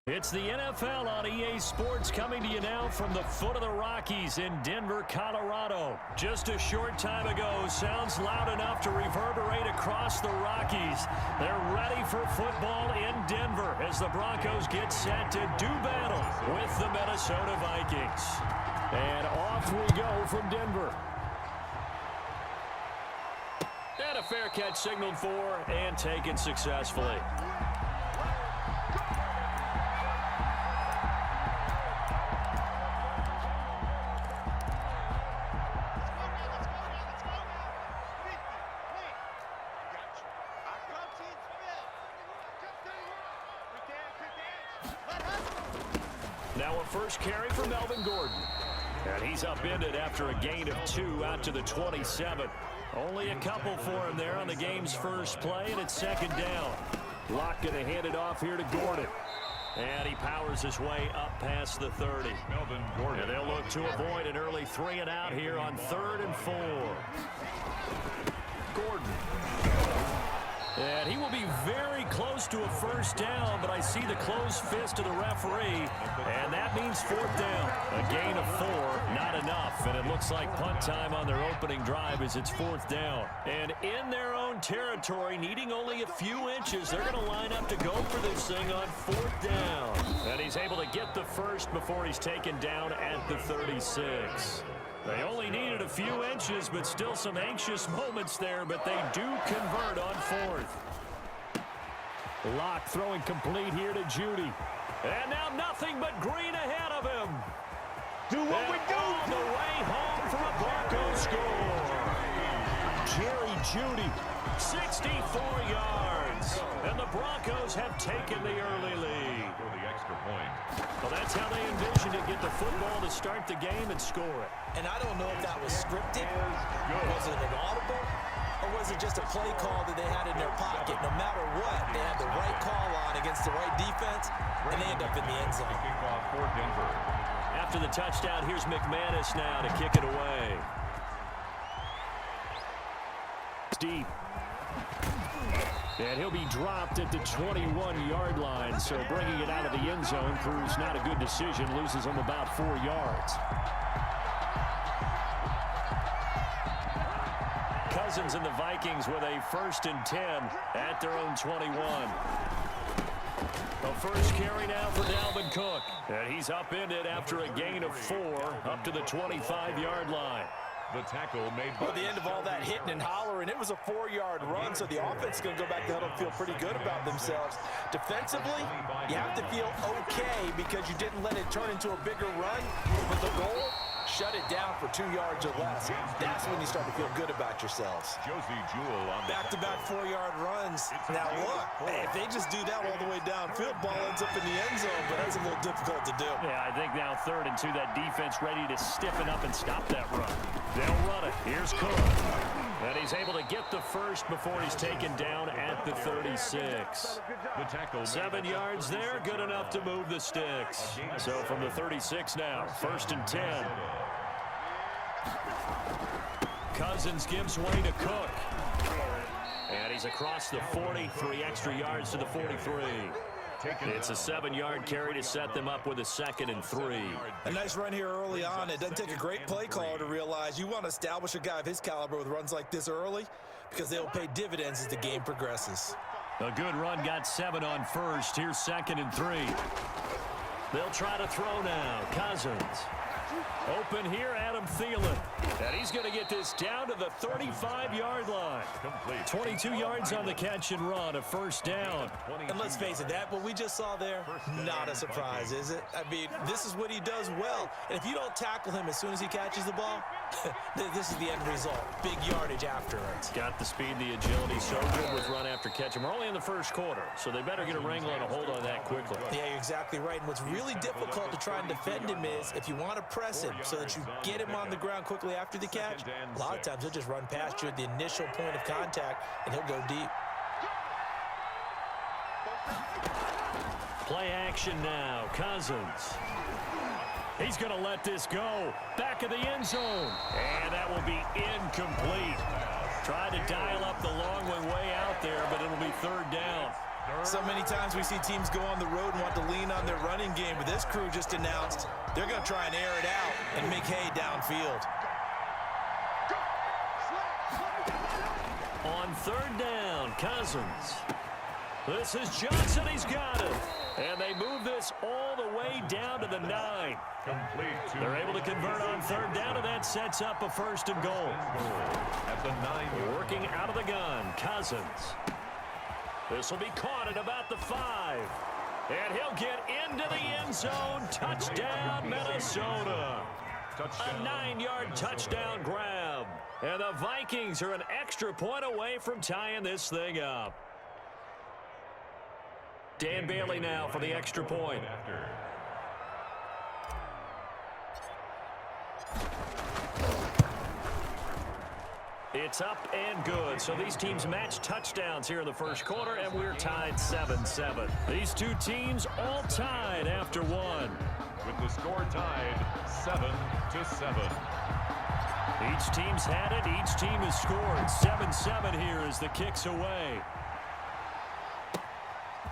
It's the NFL on EA Sports coming to you now from the foot of the Rockies in Denver, Colorado. Just a short time ago, sounds loud enough to reverberate across the Rockies. They're ready for football in Denver as the Broncos get set to do battle with the Minnesota Vikings. And off we go from Denver. And a fair catch signaled for and taken successfully. Now a first carry for Melvin Gordon. And he's upended after a gain of 2 out to the 27. Only a couple for him there on the game's first play, and it's second down. Locke going to hand it off here to Gordon. And he powers his way up past the 30. Melvin Gordon. And they'll look to avoid an early 3 and out here on 3rd and 4. Gordon. And he will be very close to a first down, but I see the closed fist of the referee, and that means 4th down. A gain of 4, not enough, and it looks like punt time on their opening drive as it's 4th down. And in their own territory, needing only a few inches, they're going to line up to go for this thing on 4th down. And he's able to get the first before he's taken down at the 36. They only needed a few inches, but still some anxious moments there, but they do convert on 4th. Locke throwing complete here to Judy. And now nothing but green ahead of him. Do what we do. On the way home for a Broncos score. Jerry Judy, 64 yards. And the Broncos have taken the early lead. For the extra point. Well, that's how they envisioned it. Get the football to start the game and score it. And I don't know if that was scripted, was it an audible, or was it just a play call that they had in their pocket? No matter what, they had the right call on against the right defense, and they end up in the end zone. Kickoff for Denver. After the touchdown, here's McManus now to kick it away. Deep. And he'll be dropped at the 21-yard line, so bringing it out of the end zone proves not a good decision, loses him about 4 yards. Cousins and the Vikings with a 1st and 10 at their own 21. The first carry now for Dalvin Cook. And he's upended after a gain of 4 up to the 25-yard line. The tackle made Well, at the end of all that hitting and hollering, it was a 4-yard run, so the offense is going to go back to huddle and feel pretty good about themselves. Defensively, you have to feel okay because you didn't let it turn into a bigger run. But the goal, shut it down for 2 yards or less. That's when you start to feel good about yourselves. Josie Jewell on Back-to-back 4-yard runs. Now look, if they just do that all the way downfield, ball ends up in the end zone, but that's a little difficult to do. Yeah, I think now 3rd and 2, that defense ready to stiffen up and stop that run. They'll run it. Here's Cook. And he's able to get the first before he's taken down at the 36. the tackle. 7 yards there, good enough to move the sticks. So from the 36 now, 1st and 10. Cousins gives way to Cook. And he's across the 40, 3 extra yards to the 43. It's a 7-yard carry to set them up with a 2nd and 3. A nice run here early on. It doesn't take a great play caller to realize you want to establish a guy of his caliber with runs like this early because they'll pay dividends as the game progresses. A good run, got 7 on 1st. Here's 2nd and 3. They'll try to throw now. Cousins. Open here, Adam Thielen. And he's going to get this down to the 35-yard line. Complete. 22 yards on the catch and run, a 1st down. And let's face it, that what we just saw there, not a surprise, is it? I mean, this is what he does well. And if you don't tackle him as soon as he catches the ball, this is the end result. Big yardage after it. Got the speed, the agility, so good with run after catch. And we're only in the 1st quarter, so they better get a wrangle and a hold on that quickly. Yeah, you're exactly right. And what's really difficult to try and defend him is if you want to press him so that you get him on the ground quickly after the catch, a lot of times he'll just run past you at the initial point of contact, and he'll go deep. Play action now. Cousins. He's going to let this go. Back of the end zone. And that will be incomplete. Tried to dial up the long one way out there, but it'll be 3rd down. So many times we see teams go on the road and want to lean on their running game, but this crew just announced they're going to try and air it out and make hay downfield. On third down, Cousins. This is Johnson. He's got it. And they move this all the way down to the 9. Complete. They're able to convert on third down, and that sets up a 1st and goal. At the 9. Working out of the gun, Cousins. This will be caught at about the 5. And he'll get into the end zone. Touchdown, Minnesota. A 9-yard touchdown grab. And the Vikings are an extra point away from tying this thing up. Dan Bailey now for the extra point. It's up and good. So these teams match touchdowns here in the first quarter, and we're tied 7-7. These two teams all tied after one. With the score tied 7-7. Each team's had it. Each team has scored. 7-7 here as the kick's away.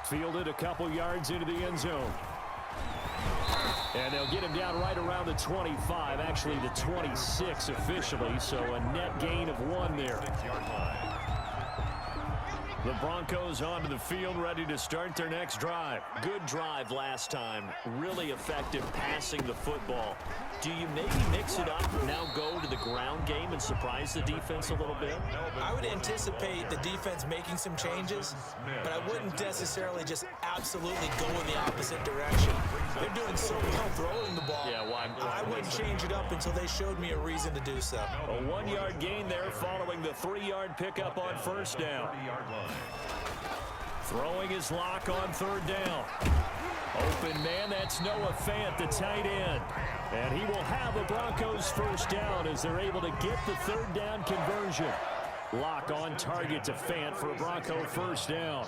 Fielded a couple yards into the end zone. And they'll get him down right around the 25, actually the 26 officially, so a net gain of 1 there. The Broncos onto the field, ready to start their next drive. Good drive last time. Really effective passing the football. Do you maybe mix it up, now go to the ground game and surprise the defense a little bit? I would anticipate the defense making some changes, but I wouldn't necessarily just absolutely go in the opposite direction. They're doing so well throwing the ball. Yeah, well, I wouldn't change it up until they showed me a reason to do so. A 1-yard gain there following the 3-yard pickup on first down. Throwing his lock on third down. Open man, that's Noah Fant, the tight end. And he will have a Broncos first down as they're able to get the third down conversion. Lock on target to Fant for a Bronco first down.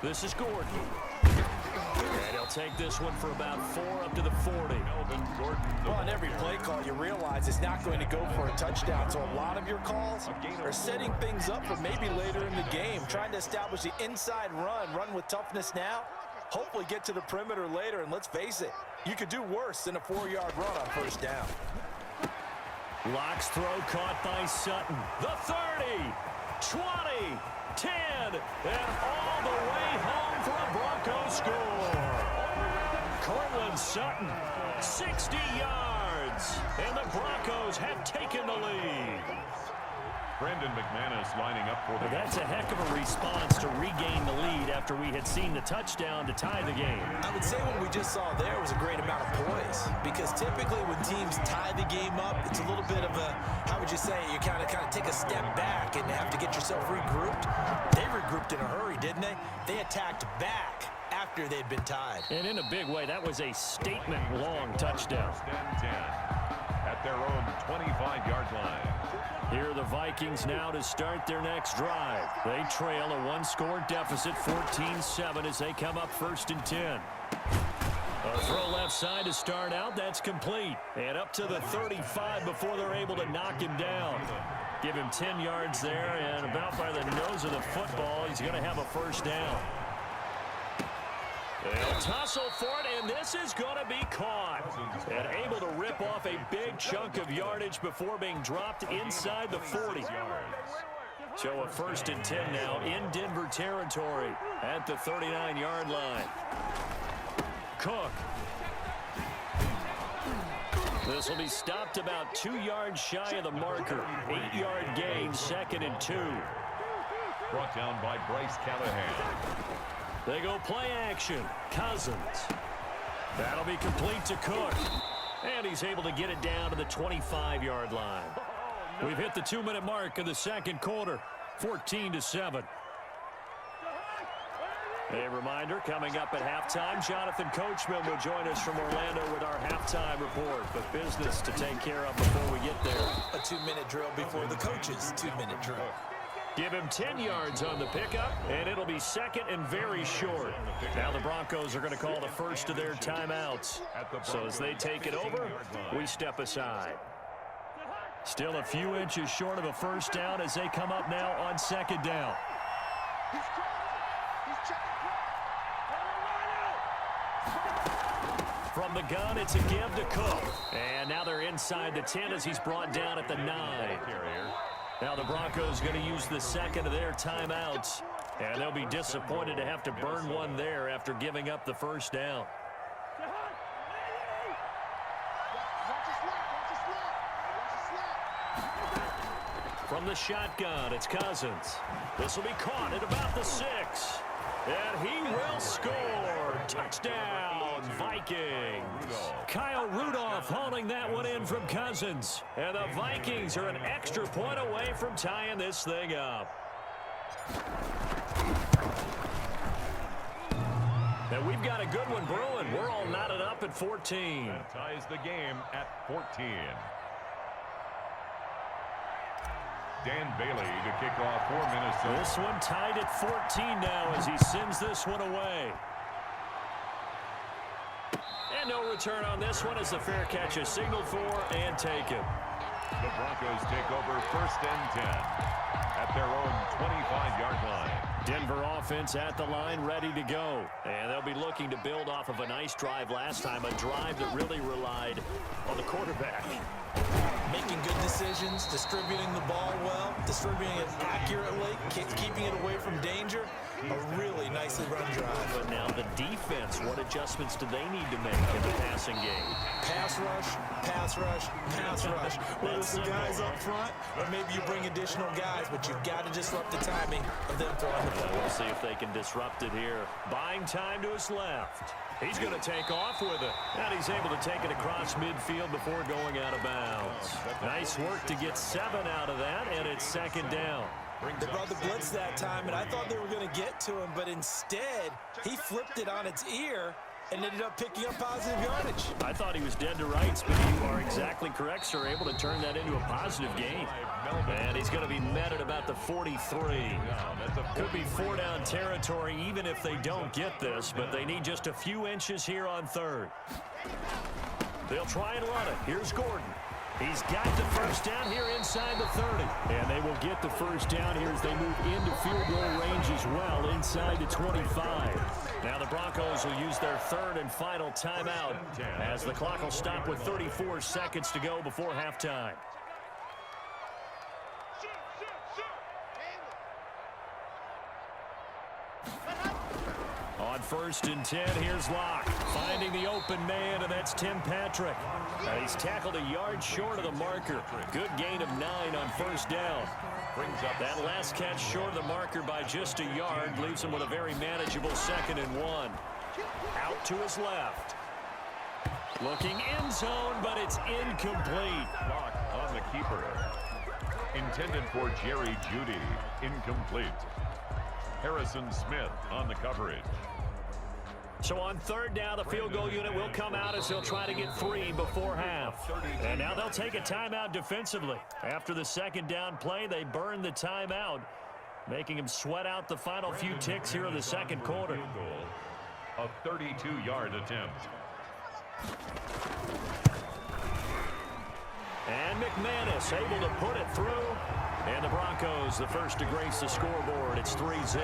This is Gordon. And he'll take this one for about 4 up to the 40. Well, on every play call, you realize it's not going to go for a touchdown. So a lot of your calls are setting things up for maybe later in the game, trying to establish the inside run with toughness now, hopefully get to the perimeter later. And let's face it, you could do worse than a 4-yard run on first down. Lock's throw caught by Sutton. The 30, 20, 10, and all the way home for a Broncos score. Cortland Sutton, 60 yards, and the Broncos have taken the lead. Brandon McManus lining up for the... That's a heck of a response to regain the lead after we had seen the touchdown to tie the game. I would say what we just saw there was a great amount of poise, because typically when teams tie the game up, it's a little bit of a, how would you say, you kind of take a step back and have to get yourself regrouped. They regrouped in a hurry, didn't they? They attacked back after they'd been tied. And in a big way, that was a statement-long touchdown. 10 at their own 25-yard line. Here are the Vikings now to start their next drive. They trail a 1-score deficit, 14-7, as they come up 1st and 10. A throw left side to start out. That's complete. And up to the 35 before they're able to knock him down. Give him 10 yards there, and about by the nose of the football, he's going to have a first down. They'll tussle for it, and this is going to be caught. And able to rip off a big chunk of yardage before being dropped inside the 40. So a 1st and 10 now in Denver territory at the 39-yard line. Cook. This will be stopped about 2 yards shy of the marker. 8-yard gain, 2nd and 2. Brought down by Bryce Callahan. They go play action. Cousins. That'll be complete to Cook. And he's able to get it down to the 25-yard line. We've hit the 2-minute mark of the second quarter. 14-7. A reminder, coming up at halftime, Jonathan Coachman will join us from Orlando with our halftime report. But business to take care of before we get there. A 2-minute drill before the coach's 2-minute drill. Give him 10 yards on the pickup, and it'll be 2nd and very short. Now the Broncos are going to call the first of their timeouts. So as they take it over, we step aside. Still a few inches short of a first down as they come up now on 2nd down. From the gun, it's a give to Cook. And now they're inside the 10 as he's brought down at the 9. Now the Broncos going to use the second of their timeouts. And they'll be disappointed to have to burn one there after giving up the first down. From the shotgun, it's Cousins. This will be caught at about the 6. And he will score. Touchdown, Vikings. Kyle Rudolph hauling that one in from Cousins. And the Vikings are an extra point away from tying this thing up. And we've got a good one brewing. We're all knotted up at 14. That ties the game at 14. Dan Bailey to kick off for Minnesota. This one tied at 14 now as he sends this one away. And no return on this one as the fair catch is signaled for and taken. The Broncos take over 1st and 10 at their own 25-yard line. Denver offense at the line ready to go. And they'll be looking to build off of a nice drive last time, a drive that really relied on the quarterback. Making good decisions, distributing the ball well, distributing it accurately, keeping it away from danger. A really nicely run drive. But now the defense, what adjustments do they need to make in the passing game? Pass rush, pass rush, pass rush. Whether it's the guys up front or maybe you bring additional guys, but you've got to disrupt the timing of them throwing the ball. We'll see if they can disrupt it here. Buying time to his left. He's going to take off with it. And he's able to take it across midfield before going out of bounds. Nice work to get 7 out of that, and it's 2nd down. They brought the blitz that time, and I thought they were going to get to him, but instead, he flipped it on its ear and ended up picking up positive yardage. I thought he was dead to rights, but you are exactly correct, sir. Able to turn that into a positive gain. And he's going to be met at about the 43. Could be 4-down territory even if they don't get this, but they need just a few inches here on 3rd. They'll try and run it. Here's Gordon. He's got the first down here inside the 30. And they will get the first down here as they move into field goal range as well inside the 25. Now the Broncos will use their 3rd and final timeout as the clock will stop with 34 seconds to go before halftime. On 1st and 10, here's Locke. Finding the open man, and that's Tim Patrick. He's tackled a yard short of the marker. Good gain of 9 on 1st down. Brings up that last catch short of the marker by just a yard. Leaves him with a very manageable 2nd and 1. Out to his left. Looking end zone, but it's incomplete. Locke on the keeper. Intended for Jerry Jeudy. Incomplete. Harrison Smith on the coverage. So on 3rd down, the field goal unit will come out as they'll try to get 3 before half. And now they'll take a timeout defensively. After the 2nd down play, they burn the timeout, making them sweat out the final few ticks here in the 2nd quarter. A 32-yard attempt. And McManus able to put it through. And the Broncos, the first to grace the scoreboard. It's 3-0.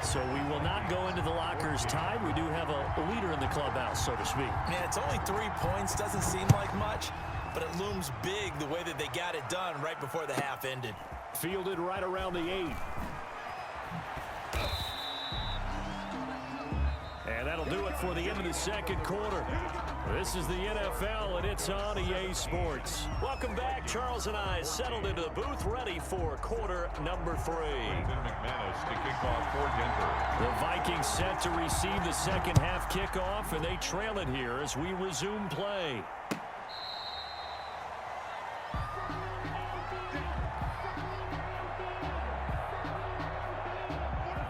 So we will not go into the lockers tied. We do have a leader in the clubhouse, so to speak. Yeah, it's only 3 points. Doesn't seem like much, but it looms big the way that they got it done right before the half ended. Fielded right around the 8. And that'll do it for the end of the 2nd quarter. This is the NFL, and it's on EA Sports. Welcome back. Charles and I settled into the booth, ready for quarter number 3. McManus to kick off for Denver. The Vikings set to receive the 2nd half kickoff, and they trail it here as we resume play.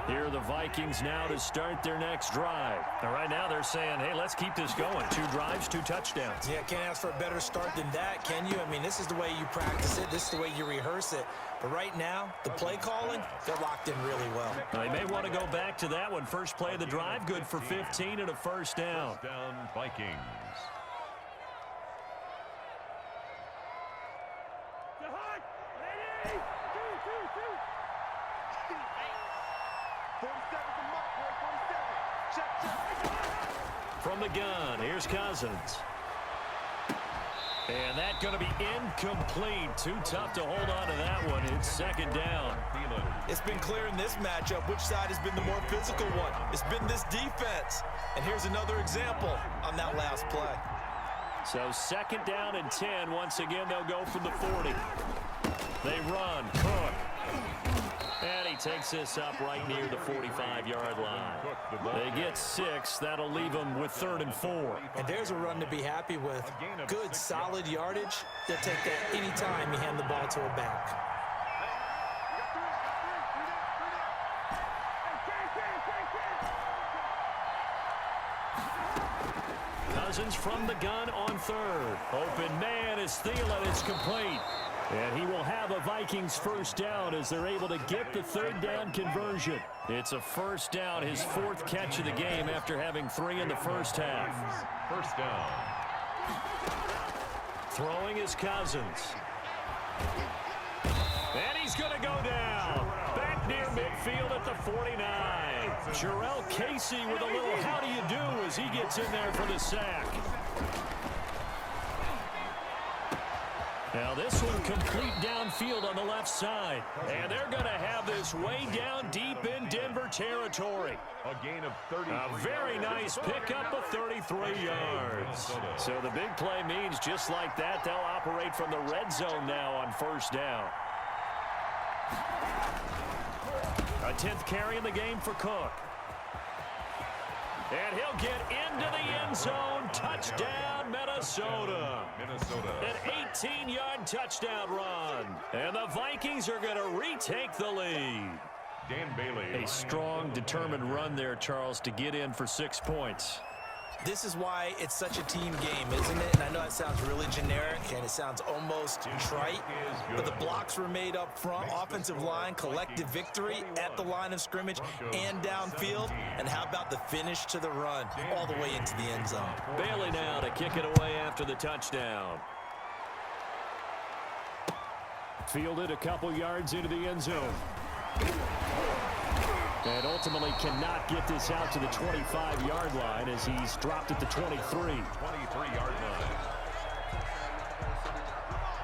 Here are the Vikings now to start their next drive. And right now they're saying, hey, let's keep this going. 2 drives, 2 touchdowns. Yeah, can't ask for a better start than that, can you? I mean, this is the way you practice it. This is the way you rehearse it. But right now, the play calling, they're locked in really well. They may want to go back to that one. First play of the drive, good for 15 and a first down. First down, Vikings. From the gun, here's Cousins. And that's going to be incomplete. Too tough to hold on to that one. It's second down. It's been clear in this matchup which side has been the more physical one. It's been this defense. And here's another example on that last play. So second down and 10. Once again, they'll go from the 40. They run. Cook. And he takes this up right near the 45-yard line. They get 6. That'll leave them with 3rd and 4. And there's a run to be happy with. Good, solid yardage. They'll take that anytime you hand the ball to a back. Cousins from the gun on 3rd. Open man is Thielen. It's complete. And he will have a Vikings first down as they're able to get the 3rd down conversion. It's a first down, his 4th catch of the game after having 3 in the first half. First down. Throwing is Cousins. And he's going to go down. Back near midfield at the 49. Jarrell Casey with a little how do you do as he gets in there for the sack. Now this one complete downfield on the left side. And they're going to have this way down deep in Denver territory. A gain of 33. A very nice pickup of 33 yards. So the big play means just like that, they'll operate from the red zone now on first down. A 10th carry in the game for Cook. And he'll get into the end zone. Touchdown, Minnesota. An 18-yard touchdown run. And the Vikings are going to retake the lead. Dan Bailey. A strong, determined run there, Charles, to get in for 6 points. This is why it's such a team game, isn't it? And I know it sounds really generic and it sounds almost trite, but the blocks were made up front, offensive line, collective victory at the line of scrimmage and downfield. And how about the finish to the run all the way into the end zone? Bailey now to kick it away after the touchdown. Fielded a couple yards into the end zone. And ultimately cannot get this out to the 25-yard line as he's dropped at the 23. 23-yard line.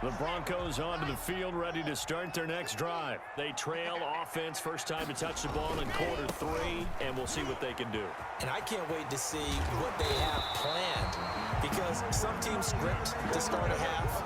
The Broncos onto the field, ready to start their next drive. They trail offense, first time to touch the ball in quarter 3, and we'll see what they can do. And I can't wait to see what they have planned, because some teams script to start a half.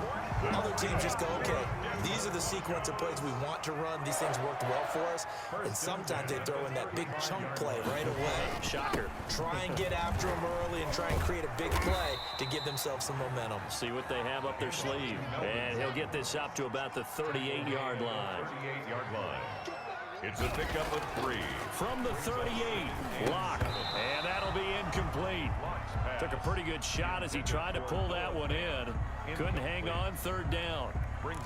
Other teams just go, okay, these are the sequence of plays we want to run. These things worked well for us. And sometimes they throw in that big chunk play right away. Shocker. Try and get after them early and try and create a big play to give themselves some momentum. See what they have up their sleeve. And he'll get this up to about the 38-yard line. 38-yard line. It's a pickup of 3. From the 38, Lock. And that'll be incomplete. Took a pretty good shot as he tried to pull that one in. Couldn't hang on, 3rd down.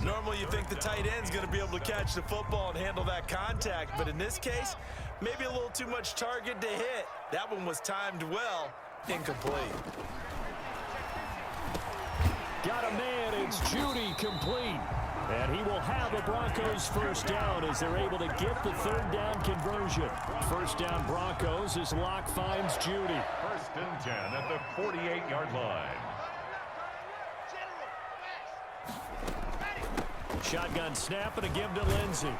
Normally you think the tight end's going to be able to catch the football and handle that contact, but in this case, maybe a little too much target to hit. That one was timed well, incomplete. Got a man, it's Judy, complete. And he will have a Broncos first down as they're able to get the 3rd down conversion. First down Broncos as Locke finds Judy. First and 10 at the 48-yard line. Shotgun snap and a give to Lindsey.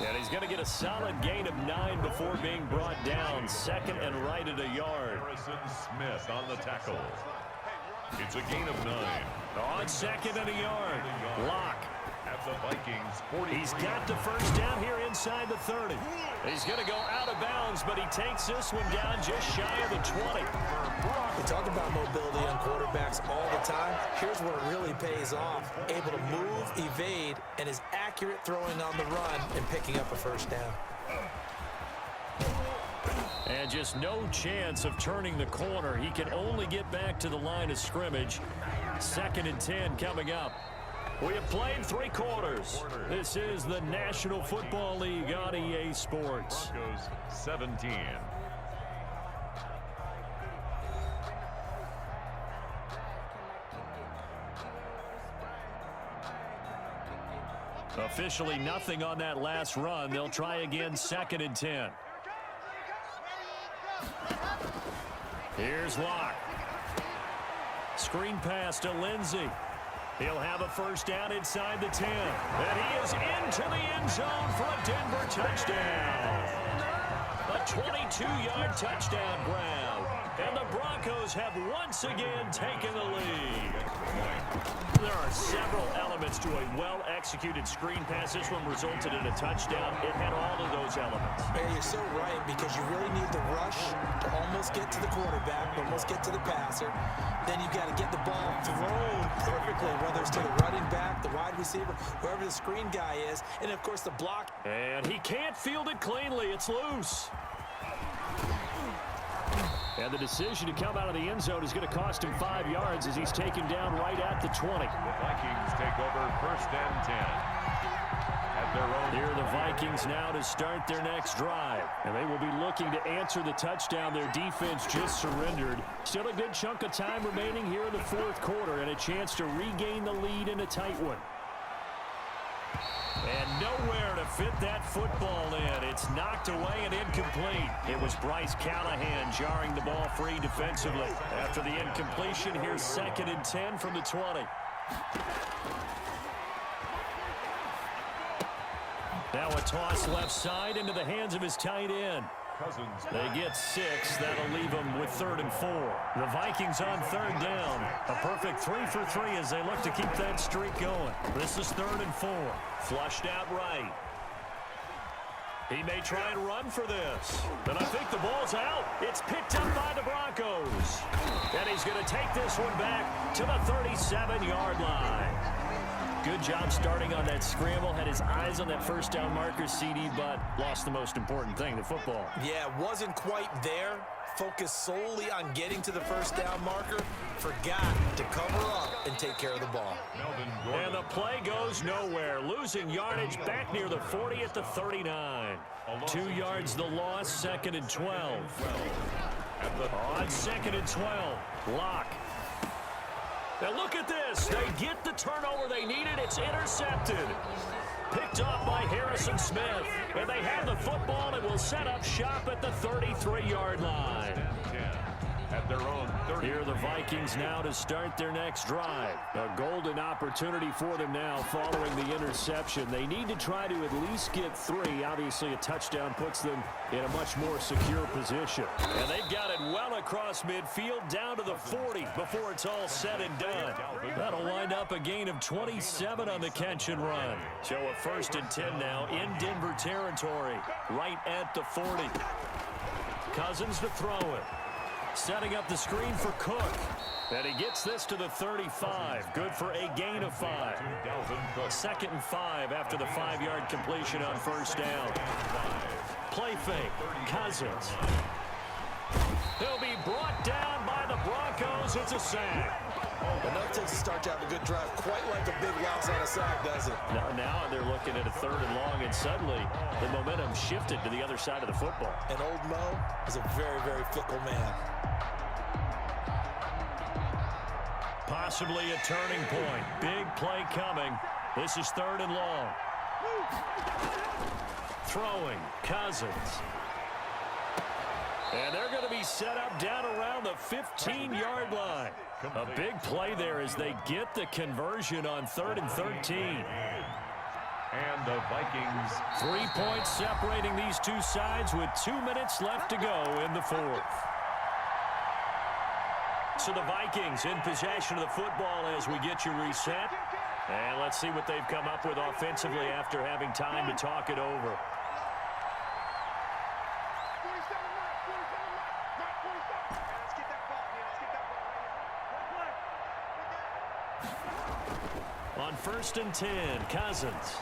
And he's going to get a solid gain of 9 before being brought down. 2nd and right at a yard. Harrison Smith on the tackle. It's a gain of 9. On 2nd and a yard. Locke. At the Vikings 40. He's got the first down here inside the 30. He's going to go out of bounds, but he takes this one down just shy of the 20. We talk about mobility on quarterbacks all the time. Here's where it really pays off. Able to move, evade, and is accurate throwing on the run and picking up a first down. And just no chance of turning the corner. He can only get back to the line of scrimmage. 2nd and 10 coming up. We have played 3 quarters. This is the National Football League on EA Sports. Broncos 17. Officially nothing on that last run. They'll try again 2nd and 10. Here's Locke. Screen pass to Lindsey. He'll have a first down inside the 10. And he is into the end zone for a Denver touchdown. A 22-yard touchdown grab. And the Broncos have once again taken the lead. There are several elements to a well-executed screen pass. This one resulted in a touchdown. It had all of those elements. Barry, you're so right, because you really need the rush to almost get to the quarterback, almost get to the passer. Then you've got to get the ball thrown perfectly, whether it's to the running back, the wide receiver, whoever the screen guy is, and, of course, the block. And he can't field it cleanly. It's loose. And the decision to come out of the end zone is going to cost him 5 yards as he's taken down right at the 20. The Vikings take over 1st and 10. At their own. Here are the Vikings now to start their next drive. And they will be looking to answer the touchdown their defense just surrendered. Still a good chunk of time remaining here in the 4th quarter and a chance to regain the lead in a tight one. And nowhere to fit that football in. It's knocked away and incomplete. It was Bryce Callahan jarring the ball free defensively. After the incompletion, here's 2nd and 10 from the 20. Now a toss left side into the hands of his tight end. They get 6. That'll leave them with 3rd and 4. The Vikings on 3rd down. A perfect 3 for 3 as they look to keep that streak going. This is 3rd and 4. Flushed out right. He may try and run for this. And I think the ball's out. It's picked up by the Broncos. And he's going to take this one back to the 37-yard line. Good job starting on that scramble. Had his eyes on that first down marker, CD, but lost the most important thing, the football. Yeah, wasn't quite there. Focused solely on getting to the first down marker. Forgot to cover up and take care of the ball. And the play goes nowhere. Losing yardage back near the 40 at the 39. 2 yards the loss, 2nd and 12. On 2nd and 12, Locke. Now look at this. They get the turnover they needed. It's intercepted. Picked off by Harrison Smith. And they have the football and will set up shop at the 33-yard line. At their own 30. Here are the Vikings now to start their next drive. A golden opportunity for them now following the interception. They need to try to at least get 3. Obviously, a touchdown puts them in a much more secure position. And they've got it well across midfield down to the 40 before it's all said and done. That'll wind up a gain of 27 on the catch and run. So a 1st and 10 now in Denver territory, right at the 40. Cousins to throw it. Setting up the screen for Cook. And he gets this to the 35. Good for a gain of 5. 2nd and 5 after the 5-yard completion on first down. Play fake. Cousins. He'll be brought down by the Broncos. It's a sack. Enough to start to have a good drive. Quite like a big loss on a sack, does it? Now they're looking at a 3rd and long, and suddenly the momentum shifted to the other side of the football. And old Mo is a very, very fickle man. Possibly a turning point. Big play coming. This is 3rd and long. Throwing. Cousins. And they're going to be set up down around the 15-yard line. A big play there as they get the conversion on 3rd and 13. And the Vikings. 3 points separating these two sides with 2 minutes left to go in the 4th. So the Vikings in possession of the football as we get you reset. And let's see what they've come up with offensively after having time to talk it over. On 1st and 10, Cousins.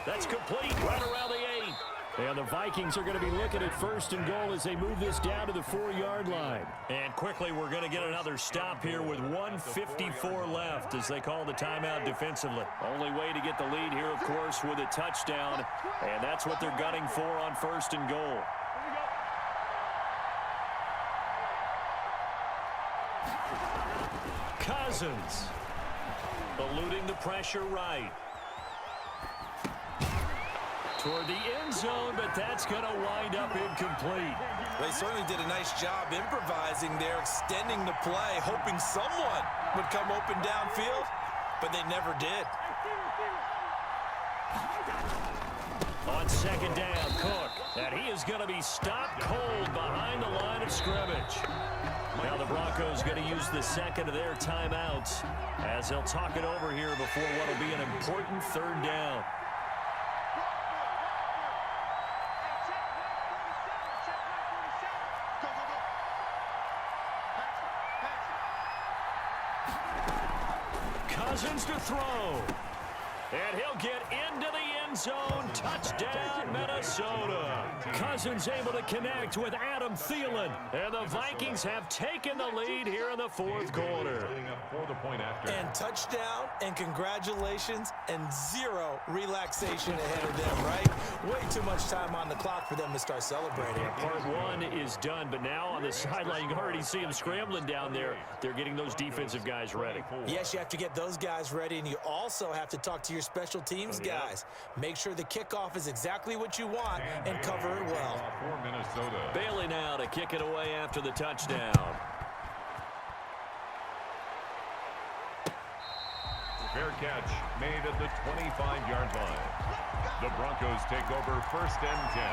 That's complete right around the 8. And the Vikings are going to be looking at 1st and goal as they move this down to the 4-yard line. And quickly, we're going to get another stop here with 1:54 left as they call the timeout defensively. Only way to get the lead here, of course, with a touchdown. And that's what they're gunning for on 1st and goal. Cousins. Eluding the pressure right. toward the end zone, but that's going to wind up incomplete. They certainly did a nice job improvising there, extending the play, hoping someone would come open downfield, but they never did. On second down, Cook, and he is going to be stopped cold behind the line of scrimmage. Now the Broncos going to use the second of their timeouts as they'll talk it over here before what will be an important third down. Cousins to throw. And he'll get into the end zone. Touchdown, Minnesota. Cousins able to connect with Adam Thielen. And the Vikings have taken the lead here in the fourth quarter. And touchdown, and congratulations, and zero relaxation ahead of them, right? Way too much time on the clock for them to start celebrating. Part one is done, but now on the sideline, you can already see them scrambling down there. They're getting those defensive guys ready. Yes, you have to get those guys ready, and you also have to talk to your special teams guys. Make sure the kickoff is exactly what you want and cover it well. Bailey now to kick it away after the touchdown. Fair catch made at the 25-yard line. The Broncos take over 1st and 10.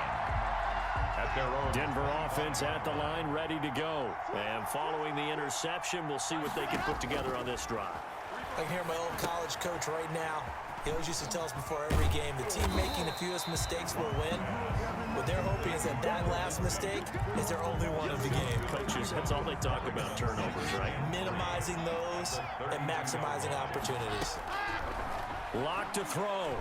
At their own. Denver offense at the line, ready to go. And following the interception, we'll see what they can put together on this drive. I can hear my old college coach right now. He always used to tell us before every game, the team making the fewest mistakes will win. What they're hoping is that that last mistake is their only one of the game. Coaches, that's all they talk about, turnovers, right? Minimizing those and maximizing opportunities. Lock to throw.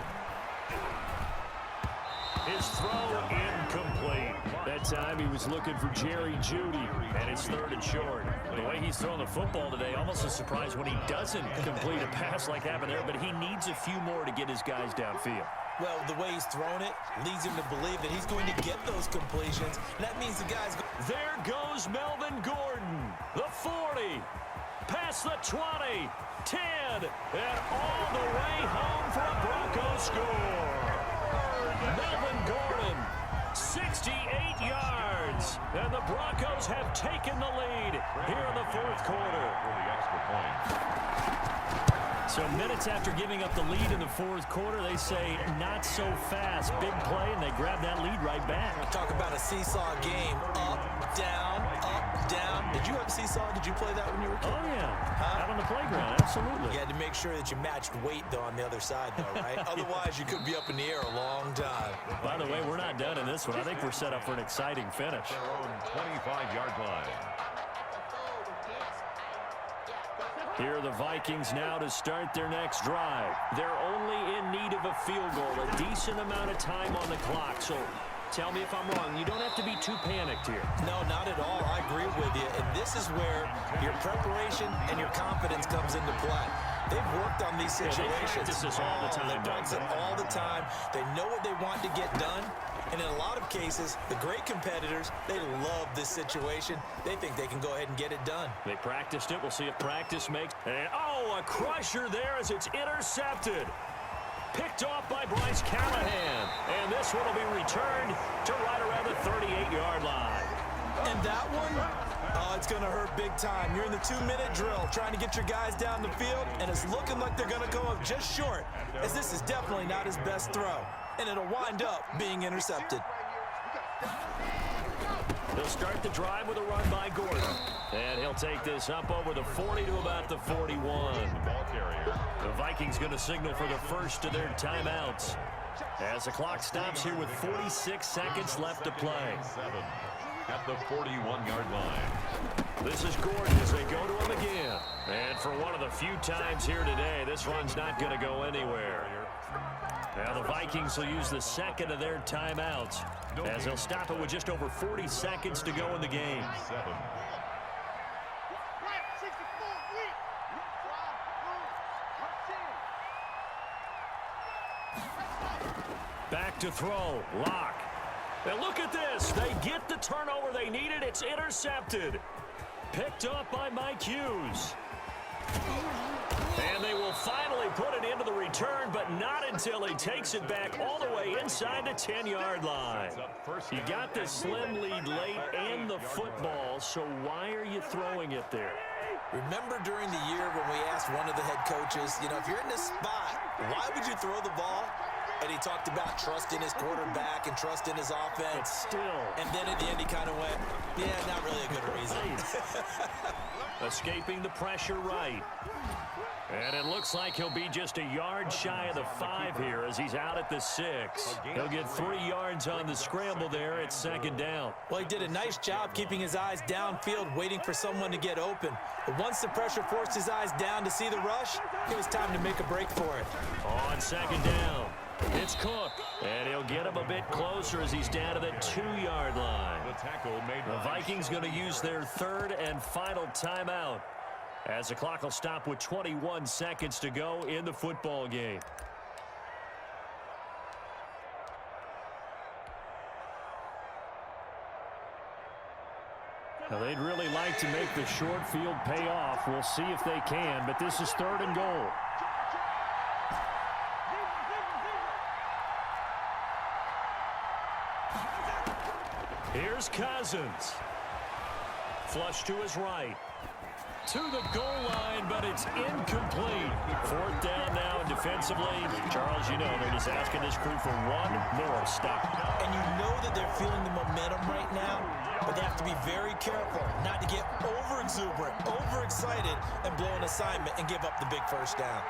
His throw incomplete. That time he was looking for Jerry Jeudy, and it's 3rd and short. The way he's throwing the football today, almost a surprise when he doesn't complete a pass like happened there, but he needs a few more to get his guys downfield. Well, the way he's thrown it leads him to believe that he's going to get those completions, and that means the guy's... There goes Melvin Gordon, the 40, past the 20, 10, and all the way home for a Broncos score. Melvin Gordon, 68 yards, and the Broncos have taken the lead here in the fourth quarter. So minutes after giving up the lead in the fourth quarter, they say not so fast. Big play, and they grab that lead right back. Talk about a seesaw game. Up, down, up, down. Did you have a seesaw? Did you play that when you were a kid? Oh, yeah. Out on the playground, absolutely. You had to make sure that you matched weight, though, on the other side, though, right? Otherwise, you could be up in the air a long time. By the way, we're not done in this one. I think we're set up for an exciting finish. Their own 25-yard line. Here are the Vikings now to start their next drive. They're only in need of a field goal, a decent amount of time on the clock. So tell me if I'm wrong. You don't have to be too panicked here. No, not at all. I agree with you. And this is where your preparation and your confidence comes into play. They've worked on these situations. They practice this all the time. They practice it all the time. They know what they want to get done. And in a lot of cases, the great competitors, they love this situation. They think they can go ahead and get it done. They practiced it. We'll see if practice makes. And, oh, a crusher there as it's intercepted. Picked off by Bryce Callahan. And this one will be returned to right around the 38-yard line. And that one, oh, it's going to hurt big time. You're in the 2-minute drill trying to get your guys down the field, and it's looking like they're going to go up just short, as this is definitely not his best throw. And it'll wind up being intercepted. They'll start the drive with a run by Gordon. And he'll take this up over the 40 to about the 41. The Vikings going to signal for the first of their timeouts as the clock stops here with 46 seconds left to play. At the 41-yard line. This is Gordon as they go to him again. And for one of the few times here today, this run's not going to go anywhere. Now the Vikings will use the second of their timeouts as they'll stop it with just over 40 seconds to go in the game. Back to throw. Lock. And look at this. They get the turnover they needed. It's intercepted. Picked up by Mike Hughes. And they will finally put it into the return, but not until he takes it back all the way inside the 10-yard line. You got the slim lead late and the football, so why are you throwing it there? Remember during the year when we asked one of the head coaches, you know, if you're in this spot, why would you throw the ball? And he talked about trusting his quarterback and trusting his offense. But still. And then at the end he kind of went, yeah, not really a good reason. Escaping the pressure right. And it looks like he'll be just a yard shy of the 5 here as he's out at the 6. He'll get 3 yards on the scramble there. It's second down. Well, he did a nice job keeping his eyes downfield, waiting for someone to get open. But once the pressure forced his eyes down to see the rush, it was time to make a break for it. On second down, it's Cook. And he'll get him a bit closer as he's down to the 2-yard line. The Vikings going to use their 3rd and final timeout, as the clock will stop with 21 seconds to go in the football game. Now, they'd really like to make the short field pay off. We'll see if they can, but this is 3rd and goal. Here's Cousins. Flush to his right. To the goal line, but it's incomplete. 4th down now, and defensively, Charles, you know, they're just asking this crew for one more stop. And you know that they're feeling the momentum right now, but they have to be very careful not to get over-exuberant, over-excited, and blow an assignment and give up the big first down.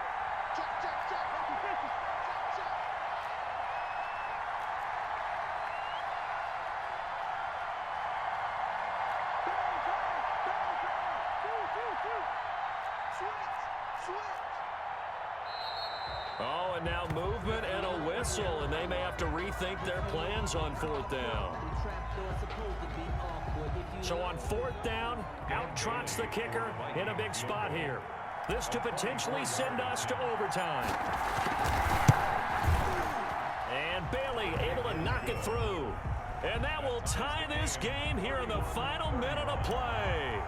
Oh, and now movement and a whistle, and they may have to rethink their plans on 4th down. So on 4th down, out trots the kicker in a big spot here. This to potentially send us to overtime. And Bailey able to knock it through. And that will tie this game here in the final minute of play.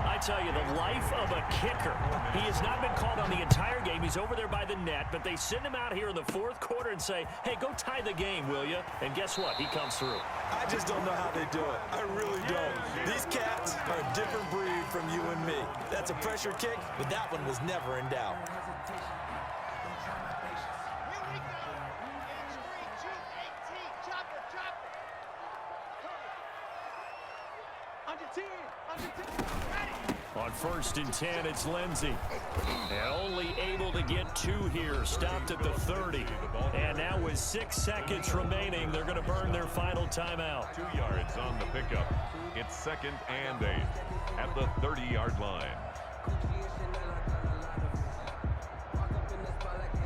I tell you, the life of a kicker. He has not been called on the entire game. He's over there by the net, but they send him out here in the 4th quarter and say, hey, go tie the game, will you? And guess what? He comes through. I just don't know how they do it. I really don't. These cats are a different breed from you and me. That's a pressure kick, but that one was never in doubt. On 1st and 10, it's Lindsey. And only able to get 2 here. Stopped at the 30. And now with 6 seconds remaining, they're going to burn their final timeout. 2 yards on the pickup. It's 2nd and 8 at the 30-yard line.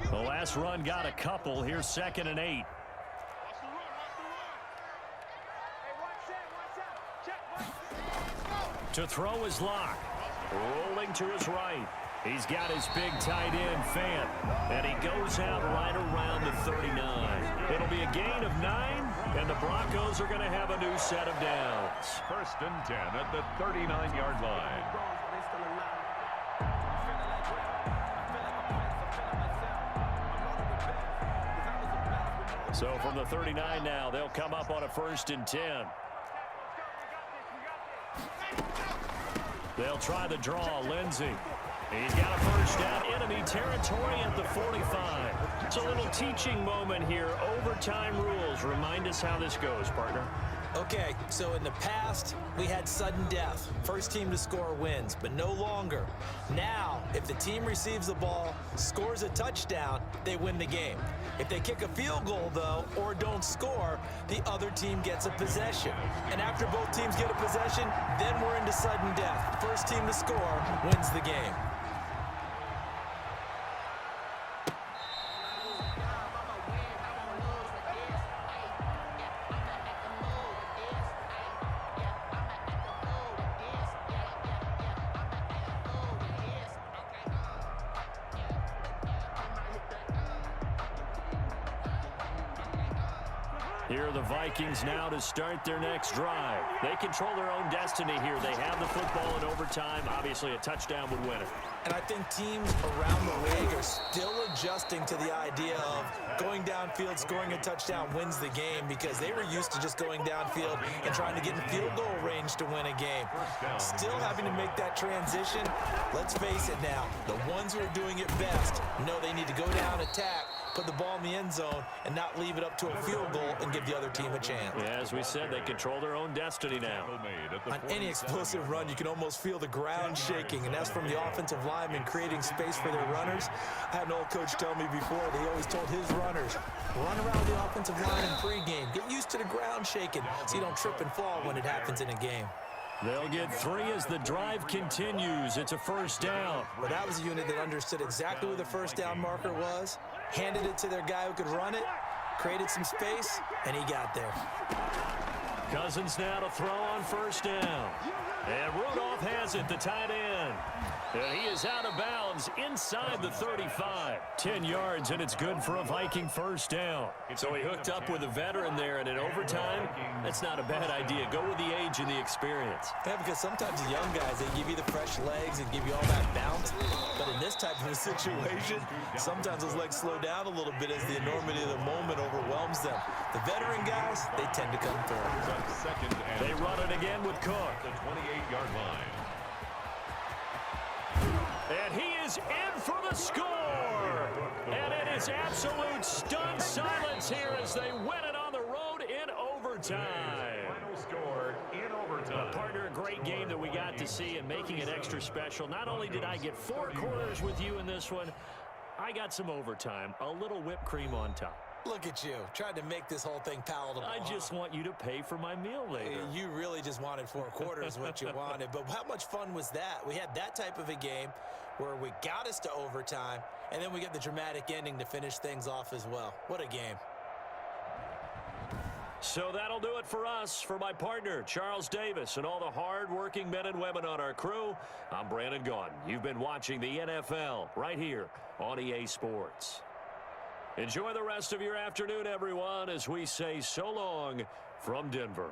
The last run got a couple. Here's 2nd and 8. To throw is Locke. Rolling to his right. He's got his big tight end, Fant. And he goes out right around the 39. It'll be a gain of 9, and the Broncos are going to have a new set of downs. 1st and 10 at the 39-yard line. So from the 39 now, they'll come up on a 1st and 10. They'll try the draw. Lindsey. He's got a first down. Enemy territory at the 45. It's a little teaching moment here. Overtime rules. Remind us how this goes, partner. Okay, so in the past, we had sudden death. First team to score wins, but no longer. Now, if the team receives the ball, scores a touchdown, they win the game. If they kick a field goal, though, or don't score, the other team gets a possession. And after both teams get a possession, then we're into sudden death. First team to score wins the game. Here are the Vikings now to start their next drive. They control their own destiny here. They have the football in overtime. Obviously, a touchdown would win it. And I think teams around the league are still adjusting to the idea of going downfield, scoring a touchdown wins the game, because they were used to just going downfield and trying to get in field goal range to win a game. Still having to make that transition. Let's face it now, the ones who are doing it best know they need to go down, attack, put the ball in the end zone, and not leave it up to a field goal and give the other team a chance. Yeah, as we said, they control their own destiny now. On any explosive run, you can almost feel the ground shaking, and that's from the offensive linemen creating space for their runners. I had an old coach tell me before, they always told his runners, run around the offensive line in pregame. Get used to the ground shaking so you don't trip and fall when it happens in a game. They'll get 3 as the drive continues. It's a first down. But that was a unit that understood exactly where the first down marker was, handed it to their guy who could run it, created some space, and he got there. Cousins now to throw on first down. And Rudolph has it, the tight end. And he is out of bounds inside the 35. 10 yards, and it's good for a Viking first down. So he hooked up with a veteran there, and in overtime, that's not a bad idea. Go with the age and the experience. Yeah, because sometimes the young guys, they give you the fresh legs and give you all that bounce. But in this type of a situation, sometimes those legs slow down a little bit as the enormity of the moment overwhelms them. The veteran guys, they tend to come through. They run it again with Cook. The 28-yard line. And he is in for the score. And it is absolute stunned silence here as they win it on the road in overtime. Final score in overtime. Partner, a great game that we got to see and making it extra special. Not only did I get 4 quarters with you in this one, I got some overtime, a little whipped cream on top. Look at you, trying to make this whole thing palatable. I just want you to pay for my meal later. You really just wanted 4 quarters what you wanted. But how much fun was that? We had that type of a game where we got us to overtime, and then we get the dramatic ending to finish things off as well. What a game. So that'll do it for us. For my partner, Charles Davis, and all the hard-working men and women on our crew, I'm Brandon Gaudin. You've been watching the NFL right here on EA Sports. Enjoy the rest of your afternoon, everyone, as we say so long from Denver.